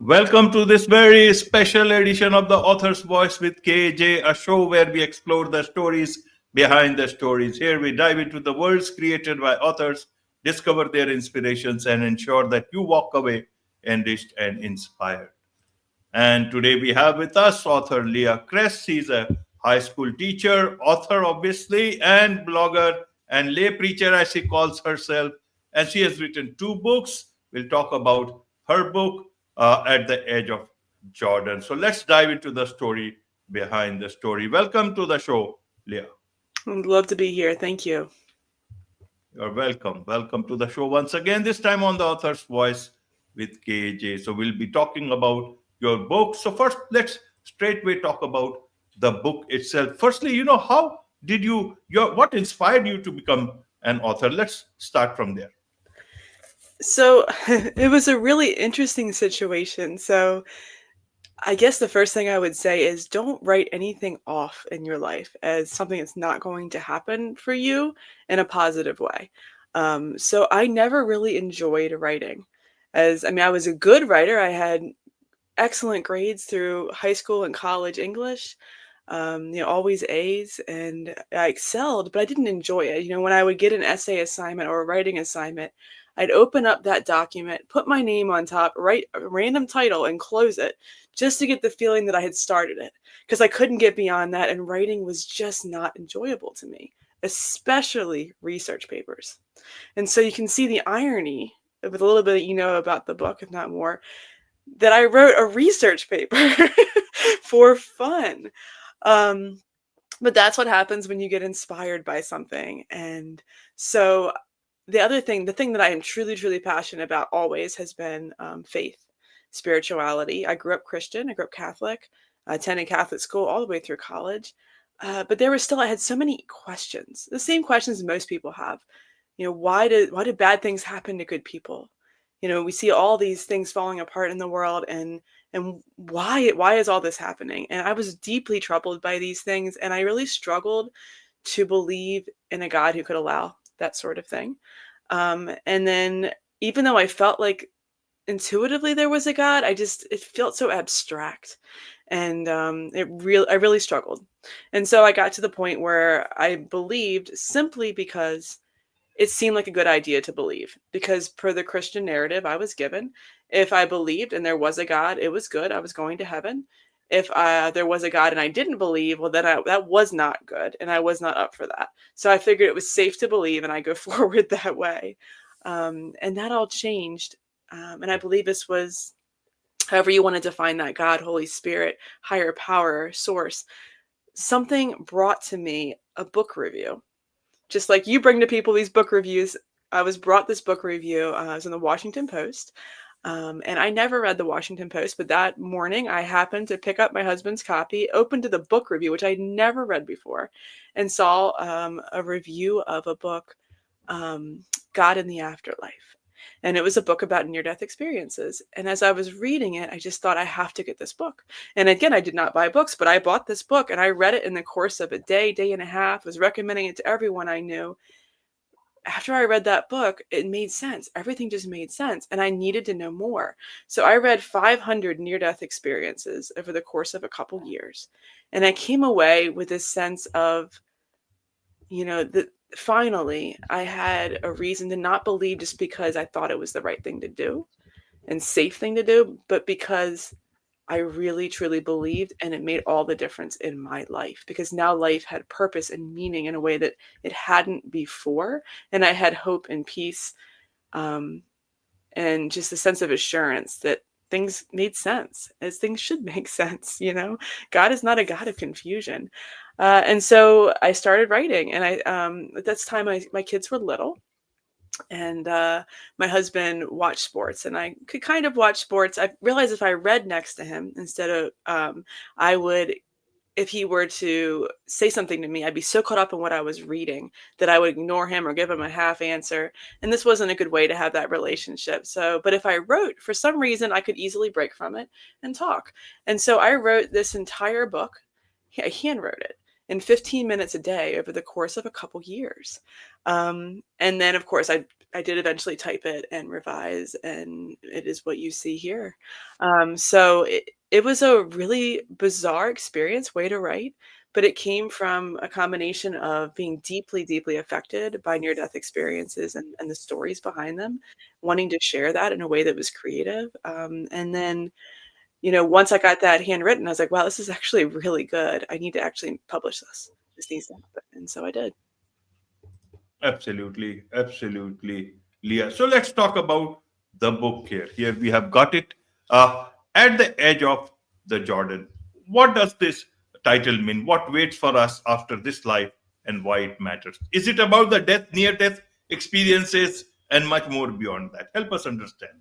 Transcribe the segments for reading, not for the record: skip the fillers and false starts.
Welcome to this very special edition of The Author's Voice with KAJ, a show where we explore the stories behind the stories. Here we dive into the worlds created by authors, discover their inspirations, and ensure that you walk away enriched and inspired. And today we have with us author Leah Chrest. She's a high school teacher, author, obviously, and blogger and lay preacher, as she calls herself. And she has written two books. We'll talk about her book, At the Edge of Jordan. So let's dive into the story behind the story. Welcome to the show, Leah. I'd love to be here. Thank you. You're welcome. Welcome to the show once again, this time on the author's voice with KJ. So we'll be talking about your book. So first, let's straightway talk about the book itself. Firstly, how did what inspired you to become an author? Let's start from there. So it was a really interesting situation. So I guess the first thing I would say is don't write anything off in your life as something that's not going to happen for you in a positive way. So I never really enjoyed writing. I was a good writer. I had excellent grades through high school and college English. Always A's, and I excelled, but I didn't enjoy it. When I would get an essay assignment or a writing assignment, I'd open up that document, put my name on top, write a random title, and close it just to get the feeling that I had started it, because I couldn't get beyond that, and writing was just not enjoyable to me, especially research papers. And so you can see the irony with a little bit about the book, if not more, that I wrote a research paper for fun. Um, but that's what happens when you get inspired by something. And so the thing that I am truly, truly passionate about always has been faith, spirituality. I grew up Christian, I grew up Catholic, I attended Catholic school all the way through college. But I had so many questions, the same questions most people have. Why did bad things happen to good people? We see all these things falling apart in the world, and why is all this happening? And I was deeply troubled by these things, and I really struggled to believe in a God who could allow that sort of thing. And then even though I felt like intuitively there was a God, it felt so abstract, and I really struggled. And so I got to the point where I believed simply because it seemed like a good idea to believe, because per the Christian narrative I was given, if I believed and there was a God, it was good. I was going to heaven. If there was a God and I didn't believe, well, then that was not good, and I was not up for that. So I figured it was safe to believe, and I go forward that way. And that all changed. And I believe this was, however you want to define that, God, Holy Spirit, higher power, source, something brought to me a book review. Just like you bring to people these book reviews, I was brought this book review. I was in the Washington Post. And I never read the Washington Post, but that morning I happened to pick up my husband's copy, opened to the book review, which I'd never read before, and saw a review of a book, God in the Afterlife. And it was a book about near-death experiences. And as I was reading it, I just thought, I have to get this book. And again, I did not buy books, but I bought this book, and I read it in the course of a day and a half, was recommending it to everyone I knew. After I read that book, it made sense. Everything just made sense, and I needed to know more. So I read 500 near-death experiences over the course of a couple years, and I came away with this sense of, that finally I had a reason to not believe just because I thought it was the right thing to do and safe thing to do, but because I really truly believed, and it made all the difference in my life, because now life had purpose and meaning in a way that it hadn't before. And I had hope and peace, and just a sense of assurance that things made sense, as things should make sense. God is not a God of confusion. And so I started writing, and at that time my kids were little, and my husband watched sports, and I could kind of watch sports. I realized if I read next to him instead of, I would, if he were to say something to me, I'd be so caught up in what I was reading that I would ignore him or give him a half answer. And this wasn't a good way to have that relationship. So, but if I wrote, for some reason, I could easily break from it and talk. And so I wrote this entire book. I handwrote it in 15 minutes a day over the course of a couple years. And then, of course, I I did eventually type it and revise, and it is what you see here. So it was a really bizarre experience, way to write, but it came from a combination of being deeply, deeply affected by near-death experiences and the stories behind them, wanting to share that in a way that was creative. And then, once I got that handwritten, I was like, wow, this is actually really good. I need to actually publish this. This needs to happen. And so I did. Absolutely, absolutely, Leah. So let's talk about the book here. Here we have got it. At the edge of the Jordan. What does this title mean? What waits for us after this life and why it matters? Is it about the death, near death experiences, and much more beyond that? Help us understand.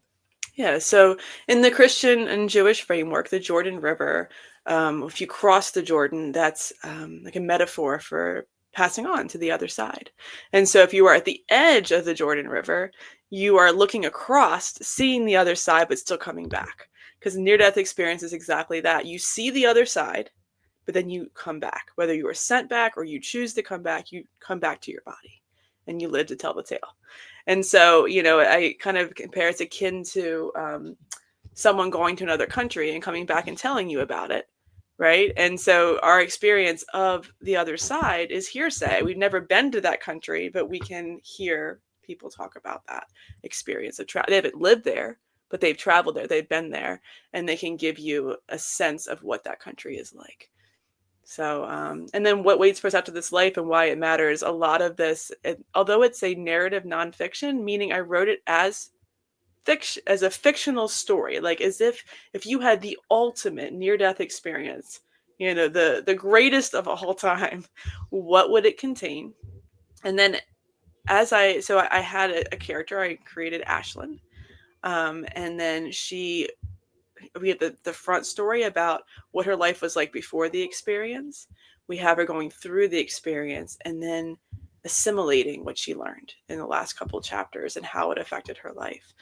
Yeah, so in the Christian and Jewish framework, the Jordan River, if you cross the Jordan, that's like a metaphor for passing on to the other side. And so if you are at the edge of the Jordan River, you are looking across, seeing the other side, but still coming back. Because near-death experience is exactly that. You see the other side, but then you come back. Whether you are sent back or you choose to come back, you come back to your body and you live to tell the tale. And so, I kind of compare it's akin to someone going to another country and coming back and telling you about it, right? And so our experience of the other side is hearsay. We've never been to that country, but we can hear people talk about that experience of travel. They haven't lived there, but they've traveled there, they've been there, and they can give you a sense of what that country is like. So, and then what waits for us after this life and why it matters. A lot of this, although it's a narrative nonfiction, meaning I wrote it as fiction, as a fictional story, like as if you had the ultimate near-death experience, the greatest of all time, what would it contain? And then I had a character I created, Ashlyn, and then we have the front story about what her life was like before the experience. We have her going through the experience and then assimilating what she learned in the last couple of chapters and how it affected her life.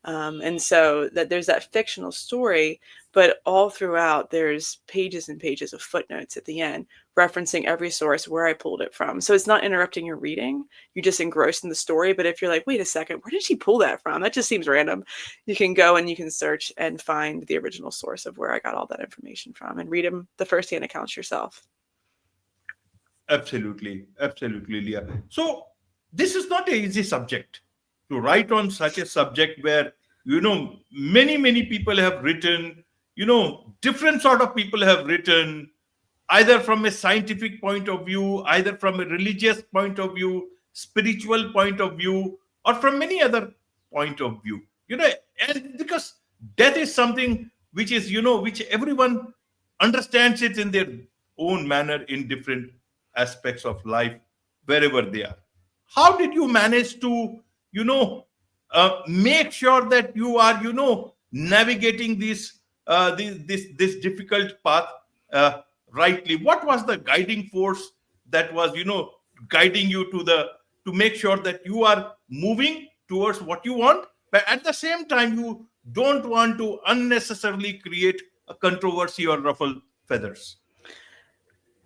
And so that there's that fictional story, but all throughout there's pages and pages of footnotes at the end referencing every source where I pulled it from. So it's not interrupting your reading. You're just engrossed in the story. But if you're like, wait a second, where did she pull that from? That just seems random. You can go and you can search and find the original source of where I got all that information from and read them the firsthand accounts yourself. Absolutely, absolutely, Leah. So this is not an easy subject to write on, such a subject where many people have written, different sort of people have written, either from a scientific point of view, either from a religious point of view, spiritual point of view, or from many other point of view. And because death is something which is, which everyone understands it in their own manner in different aspects of life, wherever they are. How did you manage to, make sure that you are, navigating this difficult path rightly? What was the guiding force that was, guiding you to make sure that you are moving towards what you want, but at the same time you don't want to unnecessarily create a controversy or ruffle feathers?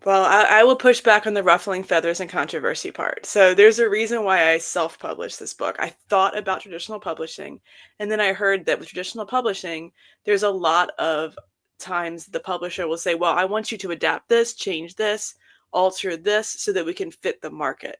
Well, I will push back on the ruffling feathers and controversy part. So there's a reason why I self-published this book. I thought about traditional publishing, and then I heard that with traditional publishing, there's a lot of times the publisher will say, well, I want you to adapt this, change this, alter this so that we can fit the market.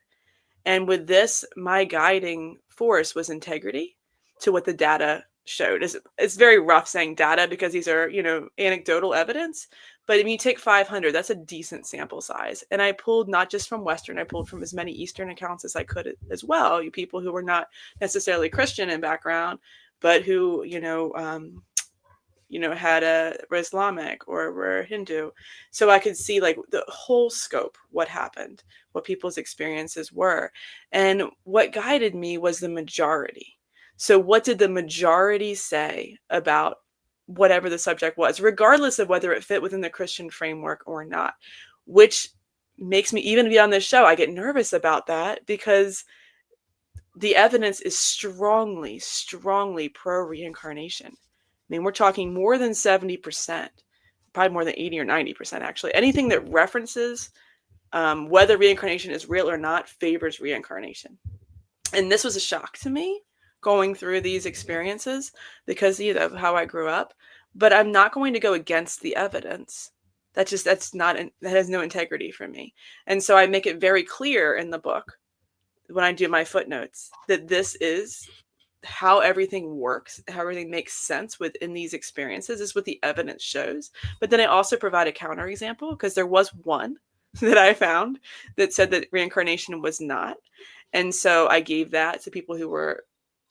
And with this, my guiding force was integrity to what the data showed. It's very rough saying data because these are, anecdotal evidence. But if you take 500, that's a decent sample size. And I pulled not just from Western, I pulled from as many Eastern accounts as I could as well. People who were not necessarily Christian in background, but who, had were Islamic or were Hindu. So I could see like the whole scope, what happened, what people's experiences were. And what guided me was the majority. So what did the majority say about whatever the subject was, regardless of whether it fit within the Christian framework or not, which makes me, even to be on this show, I get nervous about that because the evidence is strongly, strongly pro-reincarnation. I mean, we're talking more than 70%, probably more than 80 or 90% actually. Anything that references whether reincarnation is real or not favors reincarnation. And this was a shock to me going through these experiences because of how I grew up. But I'm not going to go against the evidence. That has no integrity for me. And so I make it very clear in the book when I do my footnotes that this is how everything works, how everything makes sense within these experiences is what the evidence shows. But then I also provide a counterexample because there was one that I found that said that reincarnation was not. And so I gave that to people who were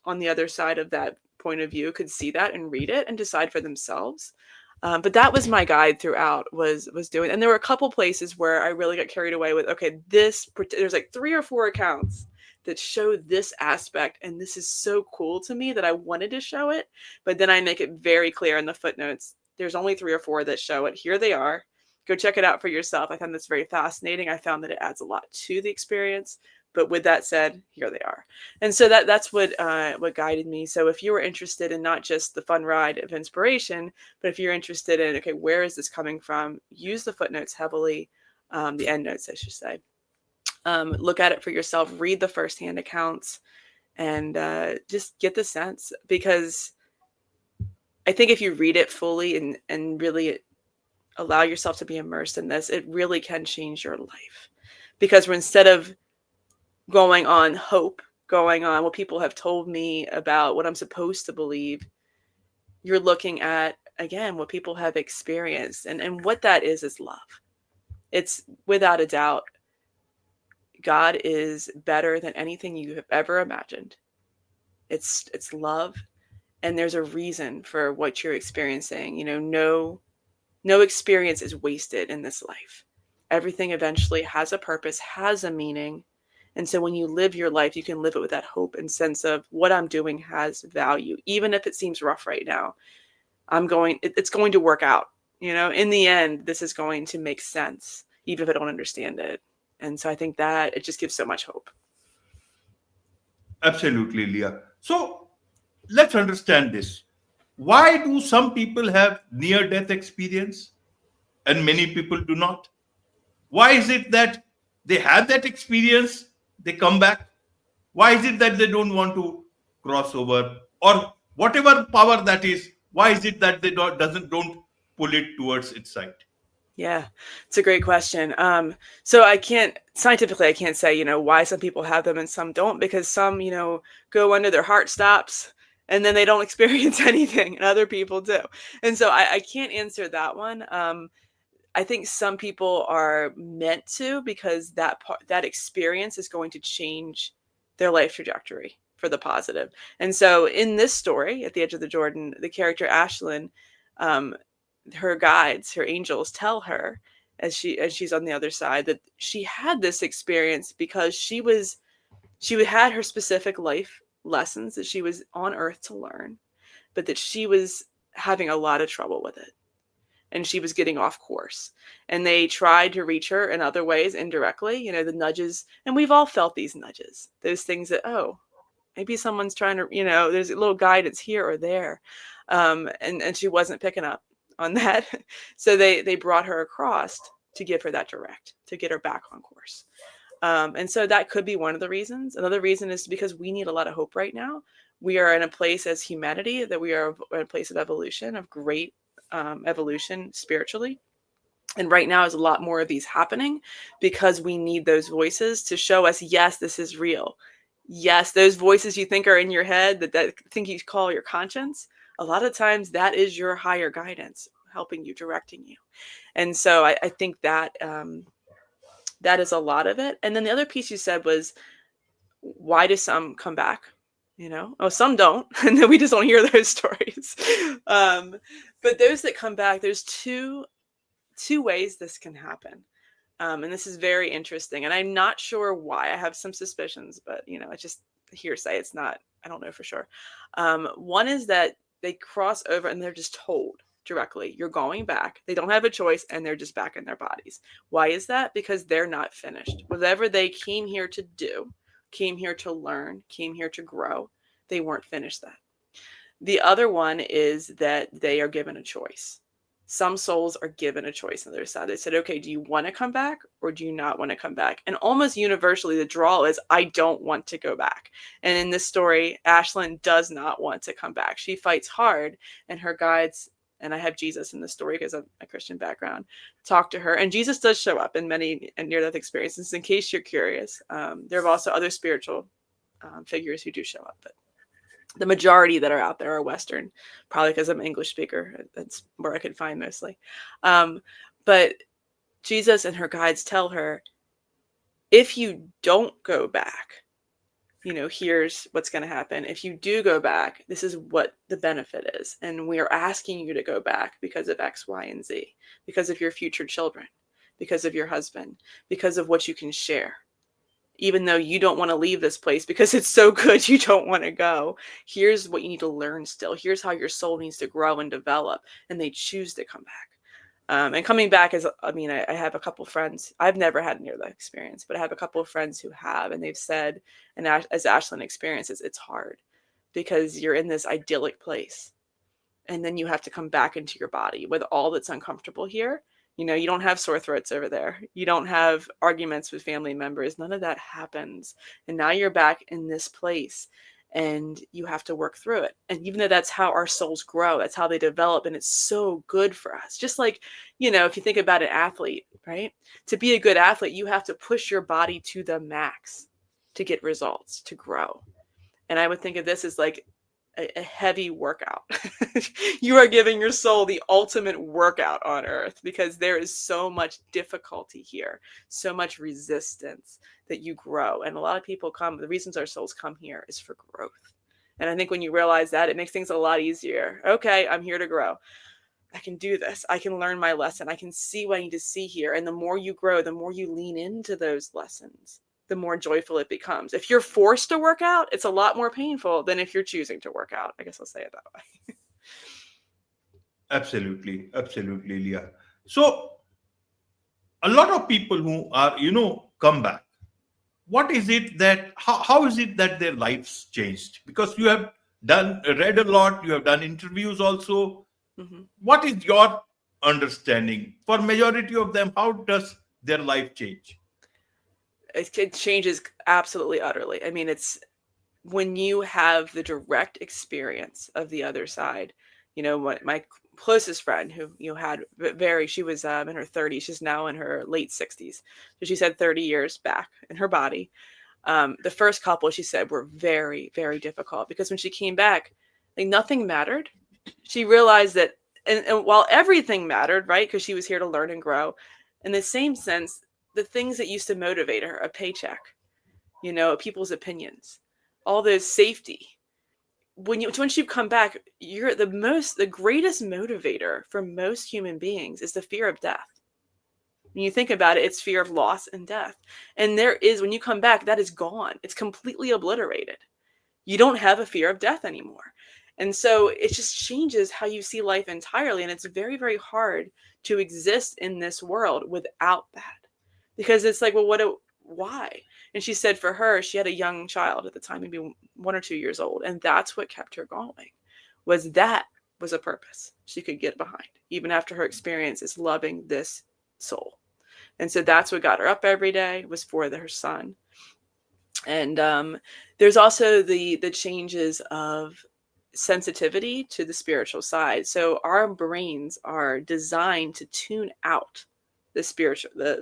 on the other side of that point of view, could see that and read it and decide for themselves. But that was my guide throughout was doing. And there were a couple places where I really got carried away with, okay, there's like 3 or 4 accounts that show this aspect, and this is so cool to me that I wanted to show it. But then I make it very clear in the footnotes, there's only 3 or 4 that show it. Here they are. Go check it out for yourself. I found this very fascinating. I found that it adds a lot to the experience. But with that said, here they are. And so that's what guided me. So if you were interested in not just the fun ride of inspiration, but if you're interested in, okay, where is this coming from? Use the footnotes heavily, the endnotes, I should say. Look at it for yourself. Read the firsthand accounts, and just get the sense. Because I think if you read it fully and really allow yourself to be immersed in this, it really can change your life. Because instead of going on hope, going on what people have told me about what I'm supposed to believe, you're looking at, again, what people have experienced. And what that is love. It's without a doubt, God is better than anything you have ever imagined. It's love. And there's a reason for what you're experiencing. No experience is wasted in this life. Everything eventually has a purpose, has a meaning. And so when you live your life, you can live it with that hope and sense of what I'm doing has value. Even if it seems rough right now, it's going to work out. In the end, this is going to make sense, even if I don't understand it. And so I think that it just gives so much hope. Absolutely, Leah. So let's understand this. Why do some people have near death experience and many people do not? Why is it that they have that experience, they come back? Why is it that they don't want to cross over, or whatever power that is? Why is it that they don't pull it towards its side? Yeah, it's a great question. So I can't say, why some people have them and some don't, because some, go under their heart stops and then they don't experience anything, and other people do. And so I can't answer that one. I think some people are meant to, because that experience is going to change their life trajectory for the positive. And so in this story, At the Edge of the Jordan, the character Ashlyn, her guides, her angels, tell her as she's on the other side that she had this experience because she had her specific life lessons that she was on earth to learn, but that she was having a lot of trouble with it. And she was getting off course. And they tried to reach her in other ways, indirectly, the nudges. And we've all felt these nudges, those things that, oh, maybe someone's trying to, there's a little guidance here or there. And she wasn't picking up on that. So they brought her across to give her that to get her back on course. And so that could be one of the reasons. Another reason is because we need a lot of hope right now. We are in a place as humanity that we are in a place of evolution, of great evolution spiritually. And right now is a lot more of these happening because we need those voices to show us, yes, this is real. Yes, those voices you think are in your head that think you call your conscience, a lot of times that is your higher guidance helping you, directing you. And so I think that that is a lot of it. And then the other piece you said was, why do some come back? Some don't, and then we just don't hear those stories. But those that come back, there's two ways this can happen. And this is very interesting. And I'm not sure why. I have some suspicions, but it's just hearsay. It's not, I don't know for sure. One is that they cross over and they're just told directly, you're going back. They don't have a choice, and they're just back in their bodies. Why is that? Because they're not finished. Whatever they came here to do, came here to learn, came here to grow, they weren't finished that. The other one is that they are given a choice. Some souls are given a choice on their side. They said, okay, do you want to come back or do you not want to come back? And almost universally, the draw is, I don't want to go back. And in this story, Ashlyn does not want to come back. She fights hard, and her guides, and I have Jesus in the story because of my Christian background, talk to her. And Jesus does show up in many near-death experiences, in case you're curious. There are also other spiritual figures who do show up, but the majority that are out there are Western, probably because I'm an English speaker. That's where I could find mostly. But Jesus and her guides tell her, if you don't go back, here's what's going to happen. If you do go back, this is what the benefit is. And we are asking you to go back because of X, Y, and Z, because of your future children, because of your husband, because of what you can share. Even though you don't want to leave this place because it's so good, you don't want to go. Here's what you need to learn still. Here's how your soul needs to grow and develop. And they choose to come back. And coming back is, I have a couple friends. I've never had near that experience, but I have a couple of friends who have, and they've said, and as Ashlyn experiences, it's hard because you're in this idyllic place. And then you have to come back into your body with all that's uncomfortable here. You don't have sore throats over there. You don't have arguments with family members. None of that happens. And now you're back in this place and you have to work through it. And even though that's how our souls grow, that's how they develop. And it's so good for us. Just like, if you think about an athlete, right? To be a good athlete, you have to push your body to the max to get results, to grow. And I would think of this as like a heavy workout. You are giving your soul the ultimate workout on earth because there is so much difficulty here, so much resistance that you grow. And a lot of people the reasons our souls come here is for growth. And I think when you realize that, it makes things a lot easier. Okay, I'm here to grow. I can do this. I can learn my lesson. I can see what I need to see here. And the more you grow, the more you lean into those lessons, the more joyful it becomes. If you're forced to work out, it's a lot more painful than if you're choosing to work out. I guess I'll say it that way. Absolutely, absolutely, Leah. So a lot of people who are, come back, what is it that, how is it that their lives changed? Because you have read a lot, you have done interviews also. Mm-hmm. What is your understanding? For majority of them, how does their life change? It changes absolutely, utterly. I mean, it's when you have the direct experience of the other side. My closest friend who had she was in her 30s. She's now in her late 60s. So she said 30 years back in her body. The first couple, she said, were very, very difficult because when she came back, like nothing mattered. She realized that, and while everything mattered, right, because she was here to learn and grow, in the same sense, the things that used to motivate her, a paycheck, people's opinions, all those safety. Once you come back, you're the greatest motivator for most human beings is the fear of death. When you think about it, it's fear of loss and death. And when you come back, that is gone. It's completely obliterated. You don't have a fear of death anymore. And so it just changes how you see life entirely. And it's very, very hard to exist in this world without that. Because it's like, well, why? And she said for her, she had a young child at the time, maybe 1 or 2 years old. And that's what kept her going, was a purpose she could get behind, even after her experience is loving this soul. And so that's what got her up every day, was for her son. And there's also the changes of sensitivity to the spiritual side. So our brains are designed to tune out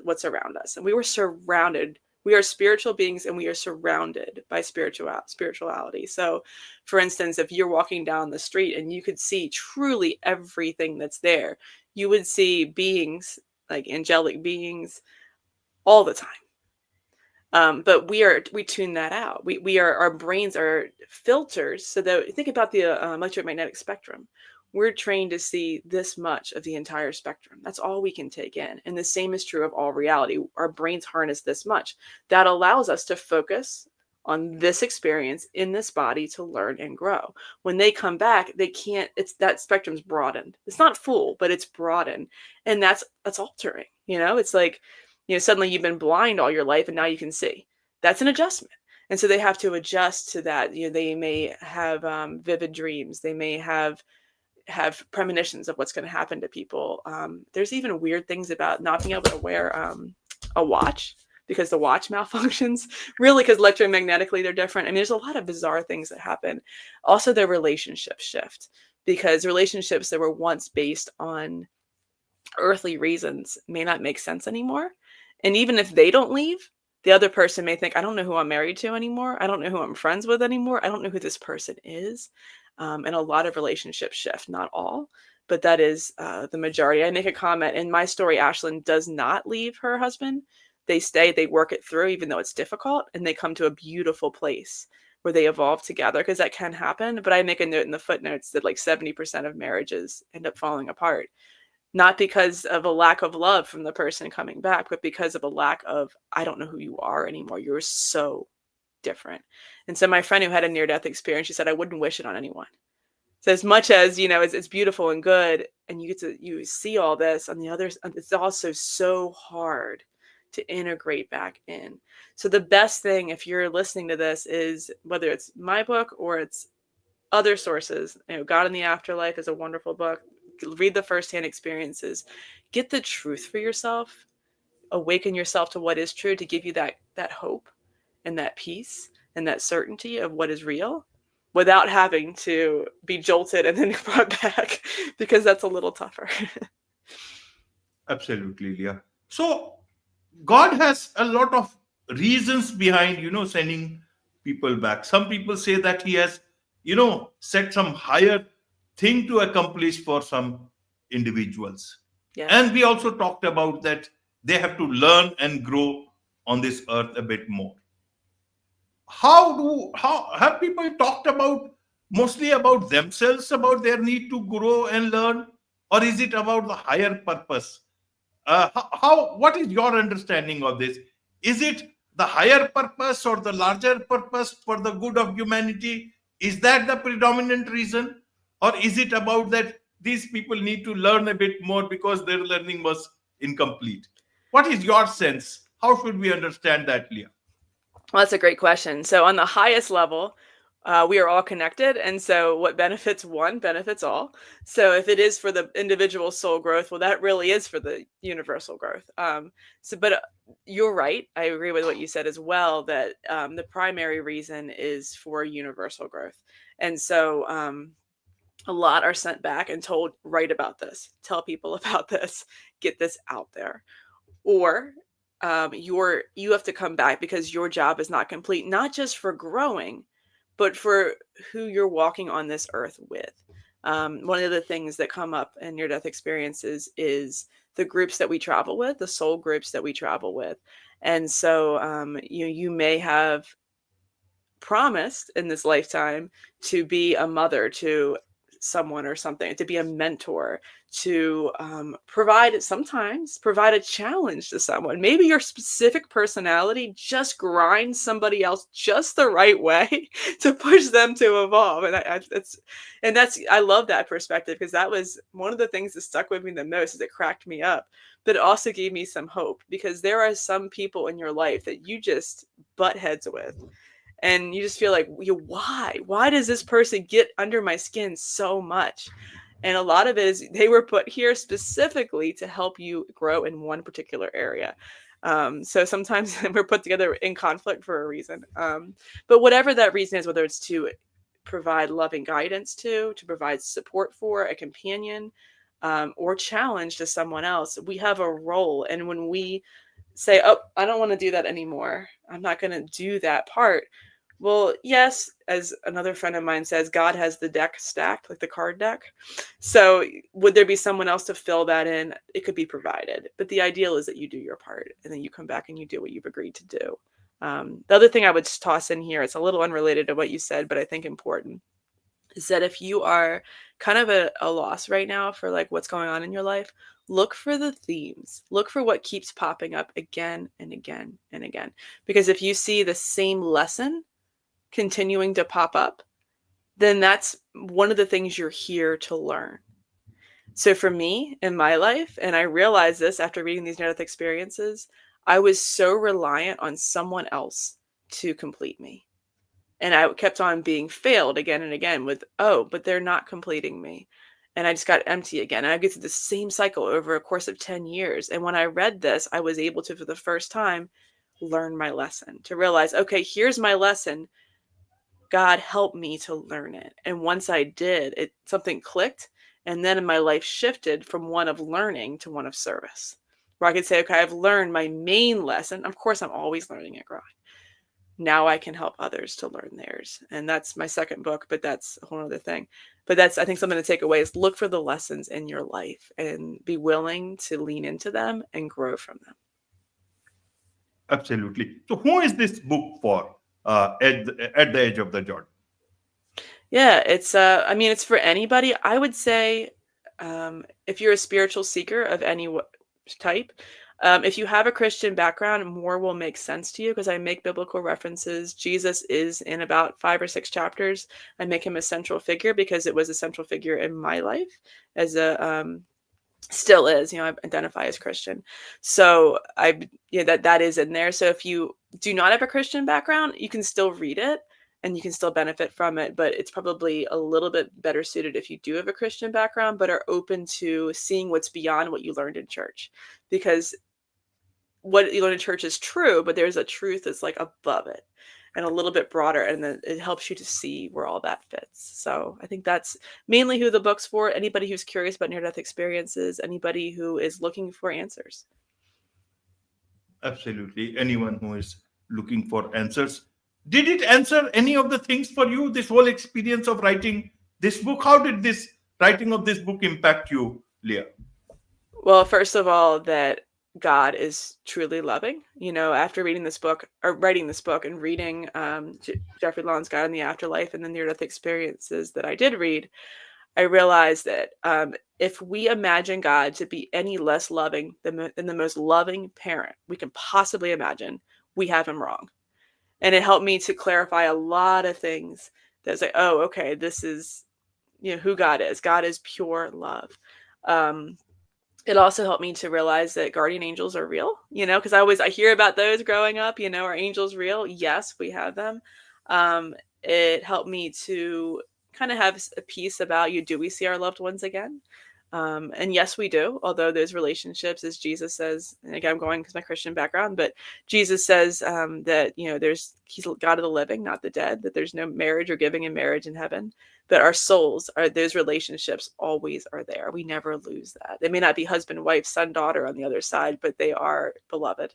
what's around us. And we are spiritual beings, and we are surrounded by spirituality. So for instance, if you're walking down the street and you could see truly everything that's there, you would see beings, like angelic beings, all the time. But we tune that out. Our brains are filters. So that, think about the electromagnetic spectrum. We're trained to see this much of the entire spectrum. That's all we can take in. And the same is true of all reality. Our brains harness this much. That allows us to focus on this experience in this body to learn and grow. When they come back, they can't, that spectrum's broadened. It's not full, but it's broadened. And that's altering, it's like, suddenly you've been blind all your life and now you can see. That's an adjustment. And so they have to adjust to that. They may have vivid dreams. They may have have premonitions of what's going to happen to people. There's even weird things about not being able to wear a watch because the watch malfunctions, really, because electromagnetically they're different. I mean, there's a lot of bizarre things that happen. Also, their relationships shift because relationships that were once based on earthly reasons may not make sense anymore. And even if they don't leave, the other person may think, I don't know who I'm married to anymore. I don't know who I'm friends with anymore. I don't know who this person is. And a lot of relationships shift, not all, but that is the majority. I make a comment in my story. Ashlyn does not leave her husband. They stay, they work it through, even though it's difficult, and they come to a beautiful place where they evolve together, because that can happen. But I make a note in the footnotes that like 70% of marriages end up falling apart, not because of a lack of love from the person coming back, but because of a lack of, I don't know who you are anymore. You're so different. And so my friend who had a near-death experience, she said, I wouldn't wish it on anyone. So as much as, it's beautiful and good, and you see all this on the other, it's also so hard to integrate back in. So the best thing, if you're listening to this, is whether it's my book or it's other sources, God in the Afterlife is a wonderful book. Read the firsthand experiences, get the truth for yourself, awaken yourself to what is true, to give you that hope and that peace and that certainty of what is real, without having to be jolted and then brought back, because that's a little tougher. Absolutely, Leah. So God has a lot of reasons behind, sending people back. Some people say that He has, set some higher thing to accomplish for some individuals. Yes. And we also talked about that they have to learn and grow on this earth a bit more. How have people talked about mostly about themselves, about their need to grow and learn, or is it about the higher purpose? What is your understanding of this? Is it the higher purpose or the larger purpose for the good of humanity? Is that the predominant reason, or is it about that these people need to learn a bit more because their learning was incomplete? What is your sense? How should we understand that, Leah? Well, that's a great question. So on the highest level, we are all connected. And so what benefits one benefits all. So if it is for the individual soul growth, well, that really is for the universal growth. But you're right. I agree with what you said as well, that the primary reason is for universal growth. And so a lot are sent back and told, write about this, tell people about this, get this out there. Or you have to come back because your job is not complete, not just for growing, but for who you're walking on this earth with. One of the things that come up in near-death experiences is the groups that we travel with, the soul groups that we travel with. And so you may have promised in this lifetime to be a mother to someone or something, to be a mentor, to sometimes provide a challenge to someone. Maybe your specific personality just grinds somebody else just the right way to push them to evolve. And I love that perspective, because that was one of the things that stuck with me the most. Is it cracked me up, but it also gave me some hope, because there are some people in your life that you just butt heads with. And you just feel like, why does this person get under my skin so much? And a lot of it is they were put here specifically to help you grow in one particular area. So sometimes we're put together in conflict for a reason. But whatever that reason is, whether it's to provide loving guidance to provide support for a companion, or challenge to someone else, we have a role. And when we say, oh, I don't want to do that anymore, I'm not going to do that part. Well, yes, as another friend of mine says, God has the deck stacked, like the card deck. So would there be someone else to fill that in? It could be provided. But the ideal is that you do your part, and then you come back and you do what you've agreed to do. The other thing I would toss in here, it's a little unrelated to what you said, but I think important, is that if you are kind of at a loss right now for like what's going on in your life, look for the themes. Look for what keeps popping up again and again and again. Because if you see the same lesson continuing to pop up, then that's one of the things you're here to learn. So for me in my life, and I realized this after reading these near-death experiences, I was so reliant on someone else to complete me. And I kept on being failed again and again with, oh, but they're not completing me. and I just got empty again. And I get through the same cycle over a course of 10 years. And when I read this, I was able to, for the first time, learn my lesson, to realize, okay, here's my lesson. God help me to learn it. And once I did, something clicked. And then my life shifted from one of learning to one of service, where I could say, okay, I've learned my main lesson. Of course, I'm always learning and growing. Now I can help others to learn theirs. And that's my second book, but that's a whole other thing. But that's, I think, something to take away is look for the lessons in your life and be willing to lean into them and grow from them. Absolutely. So, who is this book for at the edge of the Jordan? Yeah, it's for anybody. I would say, if you're a spiritual seeker of any type, if you have a Christian background, more will make sense to you because I make biblical references. Jesus is in about 5 or 6 chapters. I make him a central figure because it was a central figure in my life as a still is, I identify as Christian. So that is in there. So if you do not have a Christian background, you can still read it and you can still benefit from it, but it's probably a little bit better suited if you do have a Christian background, but are open to seeing what's beyond what you learned in church. Because what you learn in church is true, but there's a truth that's like above it and a little bit broader, and then it helps you to see where all that fits. So I think that's mainly who the book's for. Anybody who's curious about near-death experiences, anybody who is looking for answers. Absolutely. Anyone who is looking for answers. Did it answer any of the things for you, this whole experience of writing this book? How did this writing of this book impact you, Leah? Well, first of all, that God is truly loving. After reading this book or writing this book and reading Jeffrey Long's God in the Afterlife and the near-death experiences that I did read, I realized that if we imagine God to be any less loving than the most loving parent we can possibly imagine, we have him wrong. And it helped me to clarify a lot of things. That's like, oh, okay, this is who God is. God is pure love. It also helped me to realize that guardian angels are real, because I hear about those growing up, are angels real? Yes, we have them. It helped me to kind of have a piece about do we see our loved ones again? And yes, we do. Although those relationships, as Jesus says, and again, I'm going because my Christian background, but Jesus says that, he's God of the living, not the dead, that there's no marriage or giving in marriage in heaven, that our souls those relationships always are there. We never lose that. They may not be husband, wife, son, daughter on the other side, but they are beloved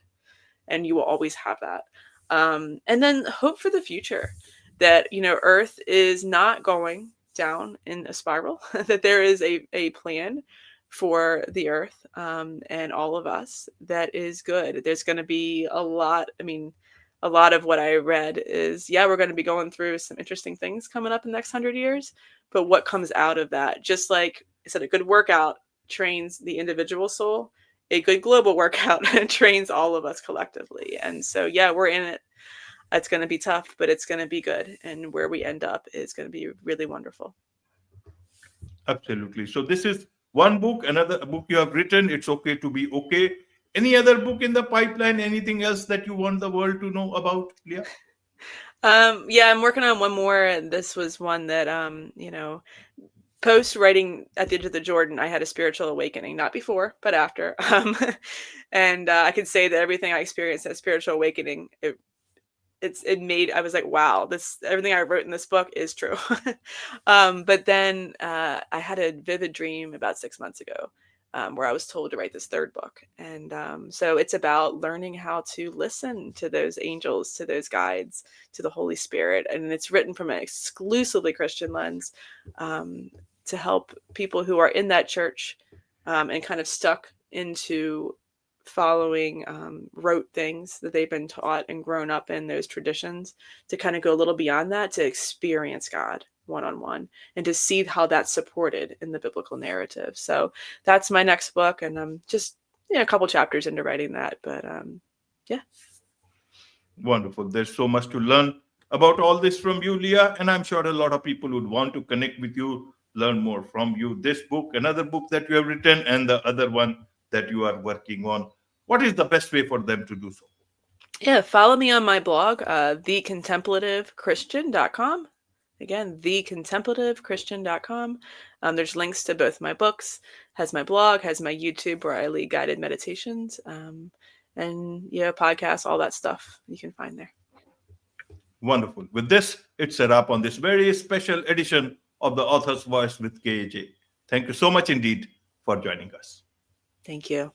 and you will always have that. And then hope for the future that, Earth is not going down in a spiral, that there is a plan for the Earth and all of us that is good. There's going to be a lot of what I read is, we're going to be going through some interesting things coming up in the next 100 years, but what comes out of that, just like I said, a good workout trains the individual soul, a good global workout trains all of us collectively. And so, we're in it. It's going to be tough, but it's going to be good. And where we end up is going to be really wonderful. Absolutely. So this is one book, another book you have written, It's Okay to Be Okay. Any other book in the pipeline? Anything else that you want the world to know about, Leah? I'm working on one more. This was one that, post writing At the Edge of the Jordan, I had a spiritual awakening, not before, but after. And I can say that everything I experienced at spiritual awakening, I was like, wow, everything I wrote in this book is true. But then I had a vivid dream about 6 months ago where I was told to write this third book. And so it's about learning how to listen to those angels, to those guides, to the Holy Spirit. And it's written from an exclusively Christian lens to help people who are in that church and kind of stuck into following rote things that they've been taught and grown up in those traditions, to kind of go a little beyond that, to experience God one-on-one and to see how that's supported in the biblical narrative. So that's my next book, and I'm just a couple chapters into writing that, but Wonderful. There's so much to learn about all this from you, Leah, and I'm sure a lot of people would want to connect with you, learn more from you. This book, another book that you have written, and the other one that you are working on. What is the best way for them to do so? Follow me on my blog, thecontemplativechristian.com. again, thecontemplativechristian.com. There's links to both my books, has my blog, has my YouTube where I lead guided meditations, and podcasts, all that stuff you can find there. Wonderful. With this, it's a wrap on this very special edition of The Author's Voice with KAJ. Thank you so much indeed for joining us. Thank you.